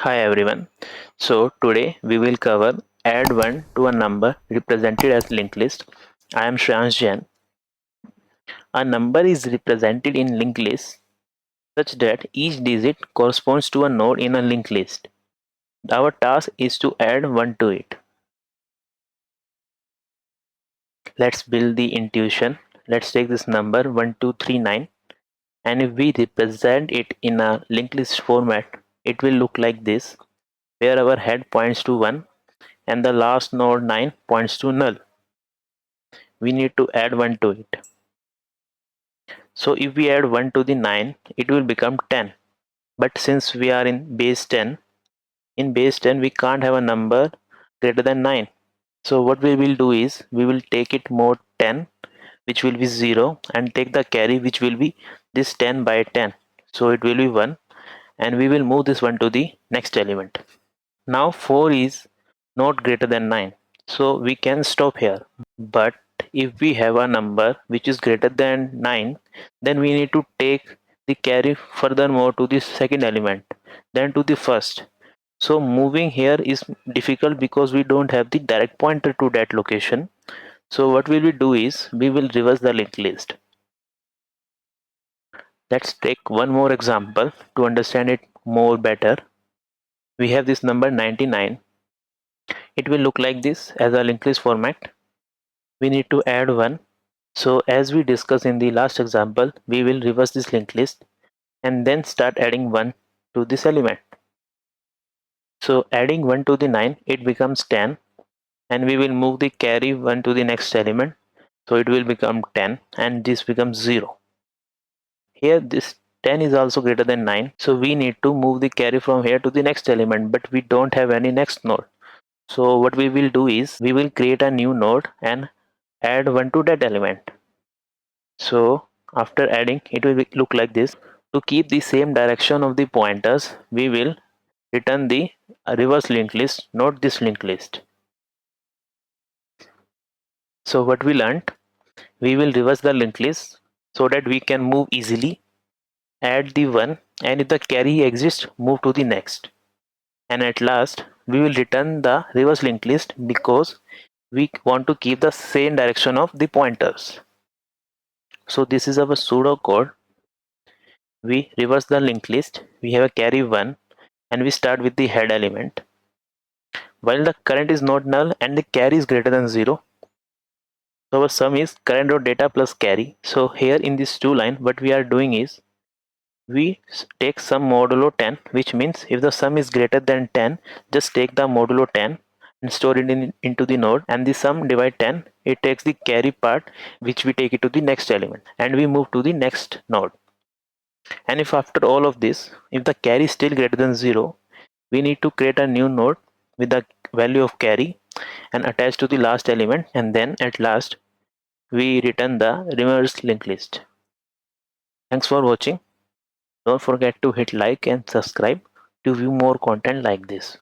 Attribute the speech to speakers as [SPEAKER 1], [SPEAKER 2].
[SPEAKER 1] Hi everyone. So today we will cover add one to a number represented as linked list. I am Shreyaans Jain. A number is represented in linked list such that each digit corresponds to a node in a linked list. Our task is to add one to it. Let's build the intuition. Let's take this number 1239 and if we represent it in a linked list format, it will look like this where our head points to 1 and the last node 9 points to null. We need to add 1 to it. So if we add 1 to the 9, it will become 10. But since we are in base 10, in base 10 we can't have a number greater than 9. So what we will do is, we will take it mode 10, which will be 0, and take the carry, which will be this 10 by 10. So it will be 1, and we will move this 1 to the next element. Now 4 is not greater than 9, so we can stop here. But if we have a number which is greater than 9, then we need to take the carry furthermore to the second element, then to the first. So moving here is difficult because we don't have the direct pointer to that location. So what we will do is, we will reverse the linked list. Let's take one more example to understand it more better. We have this number 99. It will look like this as a linked list format. We need to add 1. So as we discussed in the last example, we will reverse this linked list and then start adding 1 to this element. So adding 1 to the 9, it becomes 10, and we will move the carry 1 to the next element. So it will become 10 and this becomes 0. Here this 10 is also greater than 9, so we need to move the carry from here to the next element, but we don't have any next node. So what we will do is, we will create a new node and add 1 to that element. So after adding, it will look like this. To keep the same direction of the pointers, we will return the reverse linked list, not this linked list. So what we learned, we will reverse the linked list so that we can move easily, add the 1, and if the carry exists, move to the next. And at last, we will return the reverse linked list because we want to keep the same direction of the pointers. So this is our pseudo code. We reverse the linked list, we have a carry 1, and we start with the head element. While the current is not null and the carry is greater than 0, so our sum is current.data plus carry. So here in this two line, what we are doing is, we take sum modulo 10, which means if the sum is greater than 10, just take the modulo 10 and store it into the node, and the sum divide 10, it takes the carry part, which we take it to the next element, and we move to the next node. And if after all of this, if the carry is still greater than 0, we need to create a new node with the value of carry and attach to the last element, and then at last we return the reverse linked list. Thanks for watching. Don't forget to hit like and subscribe to view more content like this.